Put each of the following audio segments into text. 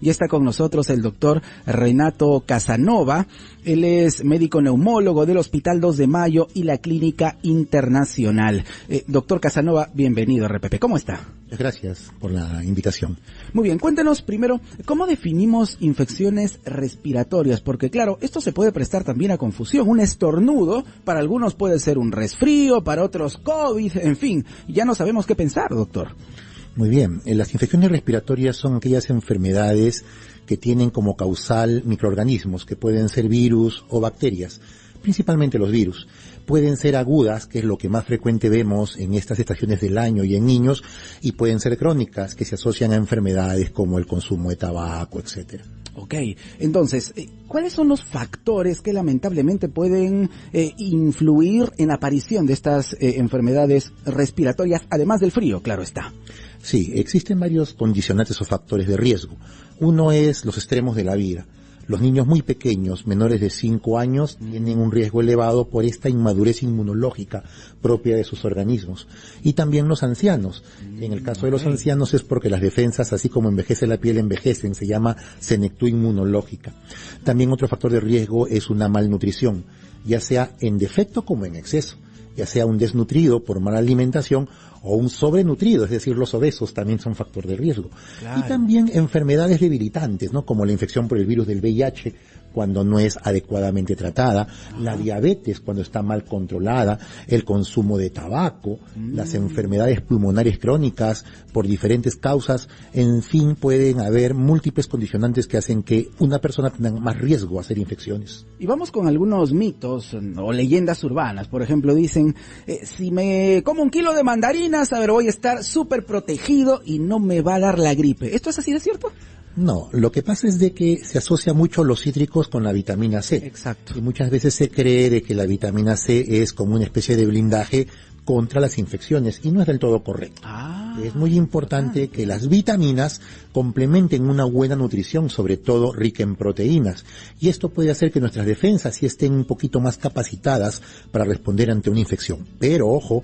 Ya está con nosotros el doctor Renato Casanova. Él es médico neumólogo del Hospital 2 de Mayo y la Clínica Internacional. Doctor Casanova, bienvenido a RPP. ¿Cómo está? Gracias por la invitación. Muy bien, cuéntenos primero, ¿cómo definimos infecciones respiratorias? Porque claro, esto se puede prestar también a confusión. Un estornudo, para algunos puede ser un resfrío, para otros COVID, en fin, ya no sabemos qué pensar, doctor. Muy bien, las infecciones respiratorias son aquellas enfermedades que tienen como causal microorganismos, que pueden ser virus o bacterias, principalmente los virus. Pueden ser agudas, que es lo que más frecuente vemos en estas estaciones del año y en niños, y pueden ser crónicas, que se asocian a enfermedades como el consumo de tabaco, etcétera. Ok, entonces, ¿cuáles son los factores que lamentablemente pueden influir en la aparición de estas enfermedades respiratorias, además del frío, claro está? Sí, existen varios condicionantes o factores de riesgo. Uno es los extremos de la vida. Los niños muy pequeños, menores de 5 años, tienen un riesgo elevado por esta inmadurez inmunológica propia de sus organismos. Y también los ancianos. En el caso de los ancianos es porque las defensas, así como envejece la piel, envejecen. Se llama senectud inmunológica. También otro factor de riesgo es una malnutrición, ya sea en defecto como en exceso. Ya sea un desnutrido por mala alimentación o un sobrenutrido, es decir, los obesos también son factor de riesgo. Claro. Y también enfermedades debilitantes, ¿no? Como la infección por el virus del VIH, cuando no es adecuadamente tratada, la diabetes cuando está mal controlada, el consumo de tabaco, las enfermedades pulmonares crónicas por diferentes causas, en fin, pueden haber múltiples condicionantes que hacen que una persona tenga más riesgo a hacer infecciones. Y vamos con algunos mitos o leyendas urbanas. Por ejemplo, dicen, si me como 1 kilo de mandarinas, a ver, voy a estar súper protegido y no me va a dar la gripe. ¿Esto es así de cierto? No, lo que pasa es de que se asocia mucho los cítricos con la vitamina C. Exacto. Y muchas veces se cree de que la vitamina C es como una especie de blindaje contra las infecciones, y no es del todo correcto. Es muy importante que las vitaminas complementen una buena nutrición, sobre todo rica en proteínas, y esto puede hacer que nuestras defensas sí estén un poquito más capacitadas para responder ante una infección. Pero ojo,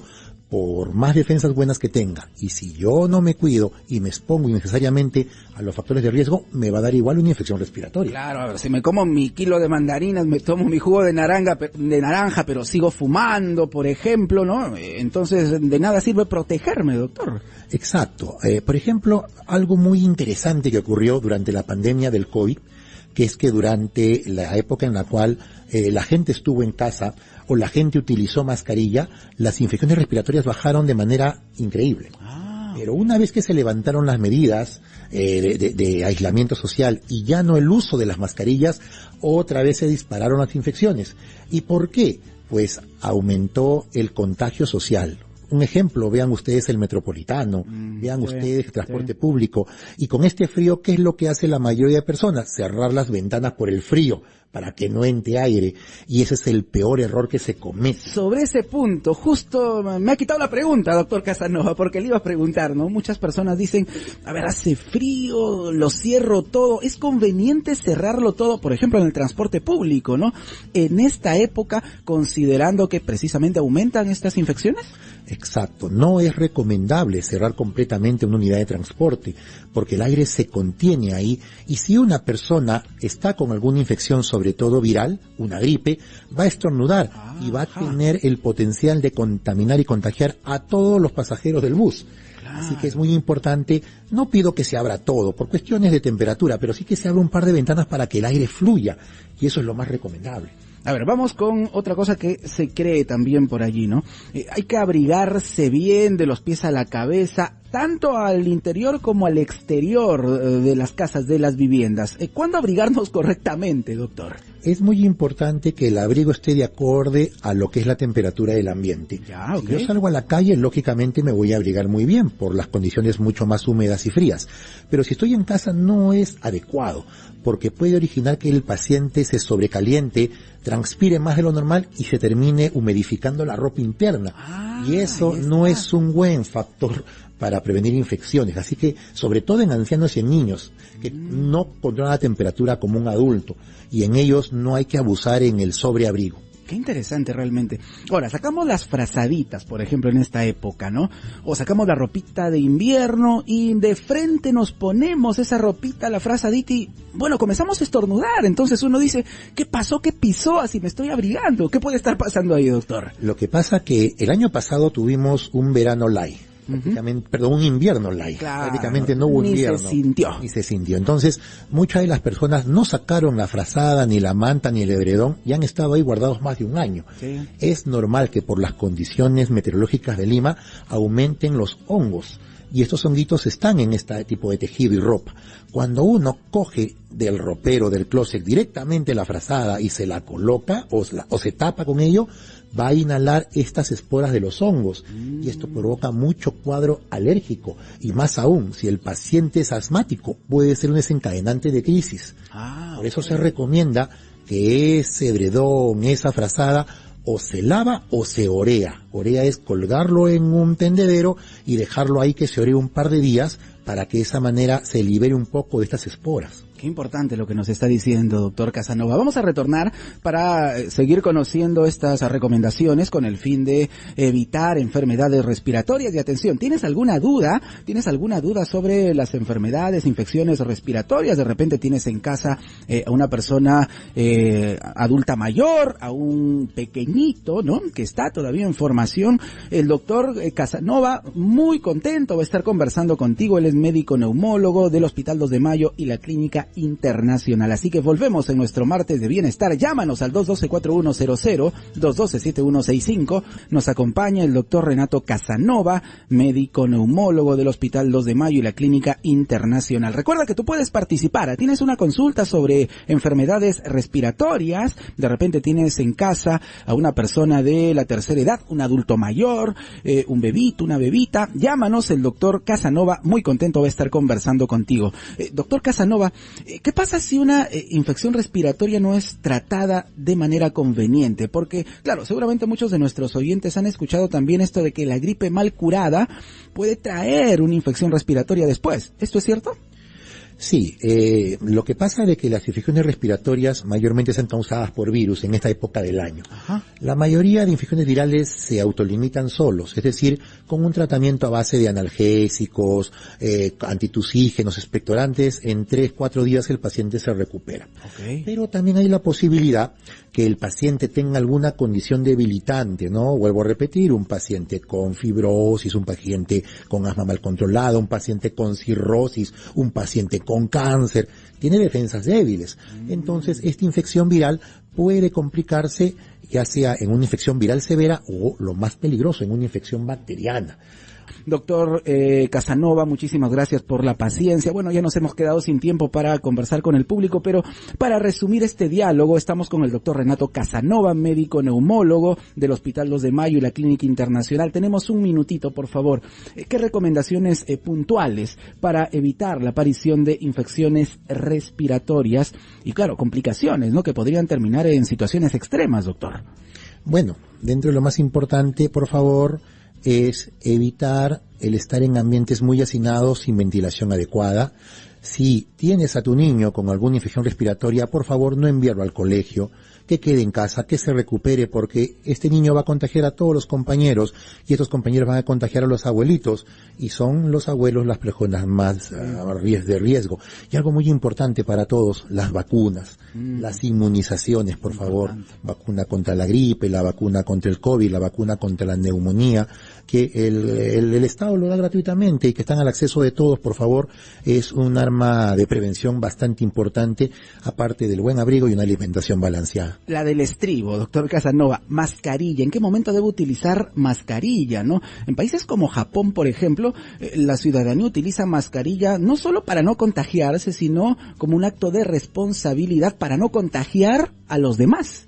por más defensas buenas que tenga, y si yo no me cuido y me expongo innecesariamente a los factores de riesgo, me va a dar igual una infección respiratoria. Claro, a ver, si me como mi kilo de mandarinas, me tomo mi jugo de naranja, pero sigo fumando, por ejemplo, ¿no? Entonces, de nada sirve protegerme, doctor. Exacto. Por ejemplo, algo muy interesante que ocurrió durante la pandemia del COVID, que es que durante la época en la cual la gente estuvo en casa o la gente utilizó mascarilla, las infecciones respiratorias bajaron de manera increíble. Pero una vez que se levantaron las medidas de aislamiento social y ya no el uso de las mascarillas, otra vez se dispararon las infecciones. ¿Y por qué? Pues aumentó el contagio social. Un ejemplo, vean ustedes el metropolitano, vean ustedes el transporte público, y con este frío, ¿qué es lo que hace la mayoría de personas? Cerrar las ventanas por el frío, para que no entre aire, y ese es el peor error que se comete. Sobre ese punto, justo me ha quitado la pregunta, doctor Casanova, porque le iba a preguntar, ¿no? Muchas personas dicen, a ver, hace frío, lo cierro todo, ¿es conveniente cerrarlo todo, por ejemplo, en el transporte público, ¿no? En esta época, considerando que precisamente aumentan estas infecciones. Exacto, no es recomendable cerrar completamente una unidad de transporte, porque el aire se contiene ahí, y si una persona está con alguna infección, sobre todo viral, una gripe, va a estornudar y va a tener el potencial de contaminar y contagiar a todos los pasajeros del bus. Así que es muy importante, no pido que se abra todo por cuestiones de temperatura, pero sí que se abra un par de ventanas para que el aire fluya, y eso es lo más recomendable. A ver, vamos con otra cosa que se cree también por allí, ¿no? Hay que abrigarse bien de los pies a la cabeza, tanto al interior como al exterior de las casas, de las viviendas. ¿Cuándo abrigarnos correctamente, doctor? Es muy importante que el abrigo esté de acorde a lo que es la temperatura del ambiente. Ya, okay. Si yo salgo a la calle, lógicamente me voy a abrigar muy bien por las condiciones mucho más húmedas y frías. Pero si estoy en casa no es adecuado, porque puede originar que el paciente se sobrecaliente, transpire más de lo normal y se termine humidificando la ropa interna. Y eso no es un buen factor para prevenir infecciones. Así que, sobre todo en ancianos y en niños, que no controlan la temperatura como un adulto, y en ellos no hay que abusar en el sobreabrigo. Qué interesante realmente. Ahora, sacamos las frazaditas, por ejemplo, en esta época, ¿no? O sacamos la ropita de invierno y de frente nos ponemos esa ropita, la frazadita y, bueno, comenzamos a estornudar. Entonces uno dice, ¿qué pasó? ¿Qué pisó? Así me estoy abrigando. ¿Qué puede estar pasando ahí, doctor? Lo que pasa que el año pasado tuvimos un verano light. Perdón, un invierno light. Claro, prácticamente no hubo invierno. Ni se sintió. Entonces, muchas de las personas no sacaron la frazada, ni la manta, ni el edredón, y han estado ahí guardados más de un año. Sí. Es normal que por las condiciones meteorológicas de Lima aumenten los hongos. Y estos honguitos están en este tipo de tejido y ropa. Cuando uno coge del ropero, del closet, directamente la frazada y se la coloca o se tapa con ello, va a inhalar estas esporas de los hongos. Y esto provoca mucho cuadro alérgico. Y más aún, si el paciente es asmático, puede ser un desencadenante de crisis. Por eso se recomienda que ese edredón, esa frazada, o se lava o se orea. Orea es colgarlo en un tendedero y dejarlo ahí que se oree un par de días para que de esa manera se libere un poco de estas esporas. Qué importante lo que nos está diciendo, doctor Casanova. Vamos a retornar para seguir conociendo estas recomendaciones con el fin de evitar enfermedades respiratorias. Y atención, ¿tienes alguna duda? ¿Tienes alguna duda sobre las enfermedades, infecciones respiratorias? De repente tienes en casa a una persona adulta mayor, a un pequeñito, ¿no? Que está todavía en formación. El doctor Casanova, muy contento, va a estar conversando contigo. Él es médico neumólogo del Hospital 2 de Mayo y la Clínica Internacional. Así que volvemos en nuestro martes de bienestar. Llámanos al 212-4100, 212-7165. Nos acompaña el doctor Renato Casanova, médico neumólogo del Hospital 2 de Mayo y la Clínica Internacional. Recuerda que tú puedes participar. Tienes una consulta sobre enfermedades respiratorias. De repente tienes en casa a una persona de la tercera edad, un adulto mayor, un bebito, una bebita. Llámanos, el doctor Casanova, muy contento va a estar conversando contigo. Doctor Casanova, ¿qué pasa si una infección respiratoria no es tratada de manera conveniente? Porque, claro, seguramente muchos de nuestros oyentes han escuchado también esto de que la gripe mal curada puede traer una infección respiratoria después. ¿Esto es cierto? Sí, lo que pasa es que las infecciones respiratorias mayormente son causadas por virus en esta época del año. Ajá. La mayoría de infecciones virales se autolimitan solos, es decir, con un tratamiento a base de analgésicos, antitusígenos, expectorantes, en 3-4 días el paciente se recupera. Okay. Pero también hay la posibilidad que el paciente tenga alguna condición debilitante, ¿no? Vuelvo a repetir, un paciente con fibrosis, un paciente con asma mal controlada, un paciente con cirrosis, un paciente con cáncer, tiene defensas débiles. Entonces, esta infección viral puede complicarse ya sea en una infección viral severa o, lo más peligroso, en una infección bacteriana. Doctor Casanova, muchísimas gracias por la paciencia. Bueno, ya nos hemos quedado sin tiempo para conversar con el público, pero para resumir este diálogo, estamos con el doctor Renato Casanova, médico neumólogo del Hospital 2 de Mayo y la Clínica Internacional. Tenemos un minutito, por favor. ¿Qué recomendaciones puntuales para evitar la aparición de infecciones respiratorias y, claro, complicaciones, ¿no?, que podrían terminar en situaciones extremas, doctor? Bueno, dentro de lo más importante, por favor, es evitar el estar en ambientes muy hacinados sin ventilación adecuada. Si tienes a tu niño con alguna infección respiratoria, por favor no enviarlo al colegio, que quede en casa, que se recupere, porque este niño va a contagiar a todos los compañeros y estos compañeros van a contagiar a los abuelitos y son los abuelos las personas más de riesgo. Y algo muy importante para todos, las vacunas, las inmunizaciones, por favor, vacuna contra la gripe, la vacuna contra el COVID, la vacuna contra la neumonía, que el Estado lo da gratuitamente y que están al acceso de todos, por favor, es un arma de prevención bastante importante, aparte del buen abrigo y una alimentación balanceada. La del estribo, doctor Casanova, mascarilla. ¿En qué momento debo utilizar mascarilla, no? En países como Japón, por ejemplo, la ciudadanía utiliza mascarilla no solo para no contagiarse, sino como un acto de responsabilidad para no contagiar a los demás.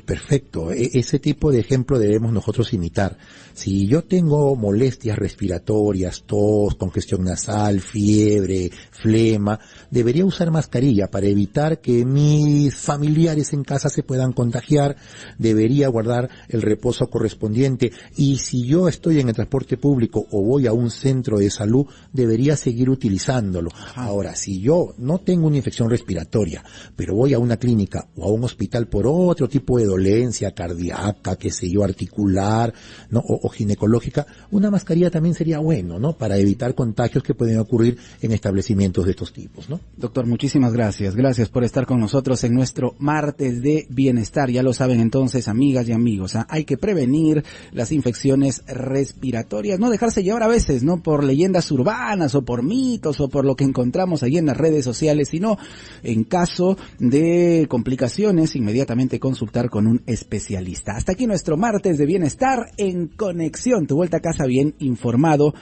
Perfecto, ese tipo de ejemplo debemos nosotros imitar. Si yo tengo molestias respiratorias, tos, congestión nasal, fiebre, flema, debería usar mascarilla para evitar que mis familiares en casa se puedan contagiar, debería guardar el reposo correspondiente y si yo estoy en el transporte público o voy a un centro de salud, debería seguir utilizándolo. Ahora, si yo no tengo una infección respiratoria, pero voy a una clínica o a un hospital por otro tipo tipo de dolencia cardíaca, qué sé yo, articular, ¿no? O ginecológica, una mascarilla también sería bueno, ¿no? Para evitar contagios que pueden ocurrir en establecimientos de estos tipos, ¿no? Doctor, muchísimas gracias. Gracias por estar con nosotros en nuestro martes de bienestar. Ya lo saben entonces, amigas y amigos, hay que prevenir las infecciones respiratorias, no dejarse llevar a veces, ¿no? Por leyendas urbanas o por mitos o por lo que encontramos ahí en las redes sociales, sino en caso de complicaciones, inmediatamente consultar con un especialista. Hasta aquí nuestro martes de bienestar en Conexión, tu vuelta a casa bien informado.